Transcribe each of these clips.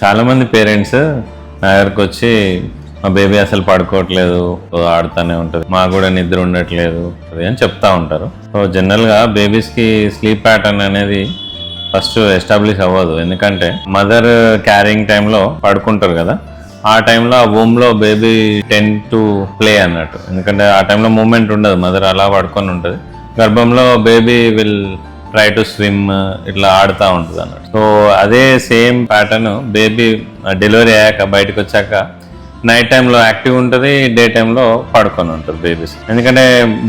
చాలా మంది పేరెంట్స్ నా దగ్గరకు వచ్చి మా బేబీ అసలు పడుకోవట్లేదు, ఆడుతూనే ఉంటుంది, మాకు కూడా నిద్ర ఉండట్లేదు అని చెప్తా ఉంటారు. సో జనరల్గా బేబీస్కి స్లీప్ ప్యాటర్న్ అనేది ఫస్ట్ ఎస్టాబ్లిష్ అవ్వదు. ఎందుకంటే మదర్ క్యారింగ్ టైంలో పడుకుంటారు కదా, ఆ టైంలో ఆ వూమ్లో బేబీ టెన్ టు ప్లే అన్నట్టు. ఎందుకంటే ఆ టైంలో మూమెంట్ ఉండదు, మదర్ అలా పడుకొని ఉంటుంది. గర్భంలో baby will try to swim, ఇట్లా ఆడుతూ ఉంటుంది అన్నట్టు. సో అదే సేమ్ ప్యాటర్న్ బేబీ డెలివరీ అయ్యాక బయటకు వచ్చాక నైట్ టైంలో యాక్టివ్ ఉంటుంది, డే టైంలో పడుకొని ఉంటుంది బేబీస్. ఎందుకంటే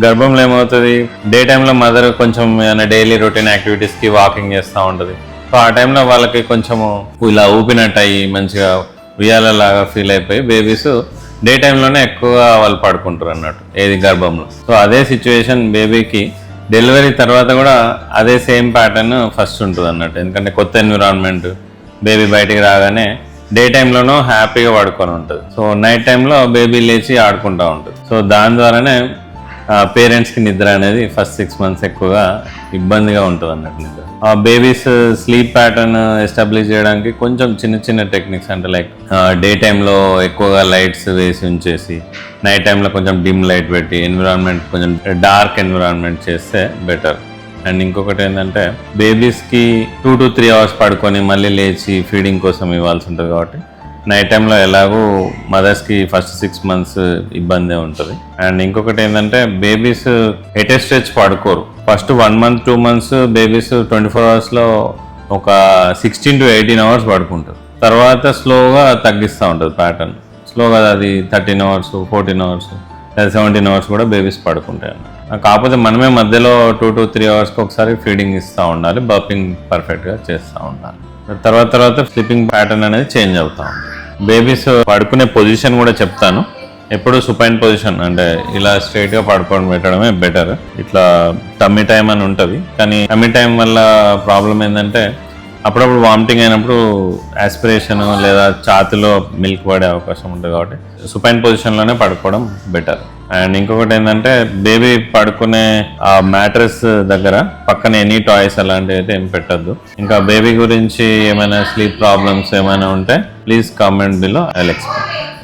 గర్భంలో ఏమవుతుంది, డే టైంలో మదర్ కొంచెం ఏమైనా డైలీ రొటీన్ యాక్టివిటీస్కి వాకింగ్ చేస్తూ ఉంటుంది. సో ఆ టైంలో వాళ్ళకి కొంచెము ఇలా ఊపినట్టు అయ్యి మంచిగా ఉయ్యాలలాగా ఫీల్ అయిపోయి బేబీస్ డే టైంలోనే ఎక్కువ వాళ్ళు పడుకుంటారు అన్నట్టు, ఏది గర్భంలో. సో అదే సిచ్యువేషన్ బేబీకి డెలివరీ తర్వాత కూడా అదే సేమ్ ప్యాటర్న్ ఫస్ట్ ఉంటుంది అన్నట్టు. ఎందుకంటే కొత్త ఎన్విరాన్మెంట్, బేబీ బయటికి రాగానే డే టైంలోనూ హ్యాపీగా పడుకొని ఉంటుంది. సో నైట్ టైంలో బేబీ లేచి ఆడుకుంటూ ఉంటుంది. సో దాని ద్వారానే పేరెంట్స్కి నిద్ర అనేది ఫస్ట్ 6 months ఎక్కువగా ఇబ్బందిగా ఉంటుంది అన్నట్టు నిద్ర. ఆ బేబీస్ స్లీప్ ప్యాటర్న్ ఎస్టాబ్లిష్ చేయడానికి కొంచెం చిన్న చిన్న టెక్నిక్స్, అంటే లైక్ డే టైంలో ఎక్కువగా లైట్స్ వేసి ఉంచేసి నైట్ టైంలో కొంచెం డిమ్ లైట్ పెట్టి ఎన్విరాన్మెంట్ కొంచెం డార్క్ ఎన్విరాన్మెంట్ చేస్తే బెటర్. అండ్ ఇంకొకటి ఏంటంటే బేబీస్కి 2 to 3 hours పడుకొని మళ్ళీ లేచి ఫీడింగ్ కోసం ఇవ్వాల్సి ఉంటుంది. కాబట్టి నైట్ టైంలో ఎలాగూ మదర్స్కి ఫస్ట్ 6 months ఇబ్బందే ఉంటుంది. అండ్ ఇంకొకటి ఏంటంటే బేబీస్ ఎట్ ఏ స్ట్రెచ్ పడుకోరు. First 1 month 2 months babies 24 hours ఒక 16 to 18 hours పడుకుంటారు. తర్వాత స్లోగా తగ్గిస్తూ ఉంటుంది ప్యాటర్న్. స్లోగా అది 13 hours 14 hours లేదా 17 hours కూడా బేబీస్ పడుకుంటాయి అన్నమాట. కాకపోతే మనమే మధ్యలో 2 to 3 hours ఒకసారి ఫీడింగ్ ఇస్తూ ఉండాలి, బర్పింగ్ పర్ఫెక్ట్గా చేస్తూ ఉండాలి. తర్వాత స్లీపింగ్ ప్యాటర్న్ అనేది చేంజ్ అవుతూ ఉంటుంది. బేబీస్ పడుకునే పొజిషన్ కూడా చెప్తాను. ఎప్పుడు సుపైన్ పొజిషన్, అంటే ఇలా స్ట్రైట్గా పడుకొని పెట్టడమే బెటర్. ఇట్లా టమ్మీ టైం అని ఉంటుంది, కానీ టమ్మీ టైం వల్ల ప్రాబ్లం ఏంటంటే అప్పుడప్పుడు వామిటింగ్ అయినప్పుడు ఆస్పిరేషన్ లేదా ఛాతిలో మిల్క్ పడే అవకాశం ఉంటుంది. కాబట్టి సుపైన్ పొజిషన్లోనే పడుకోవడం బెటర్. అండ్ ఇంకొకటి ఏంటంటే బేబీ పడుకునే ఆ మ్యాట్రెస్ దగ్గర పక్కన ఎనీ టాయ్స్ అలాంటివి అయితే ఏం పెట్టద్దు. ఇంకా బేబీ గురించి ఏమైనా స్లీప్ ప్రాబ్లమ్స్ ఏమైనా ఉంటే please comment below, I will explain.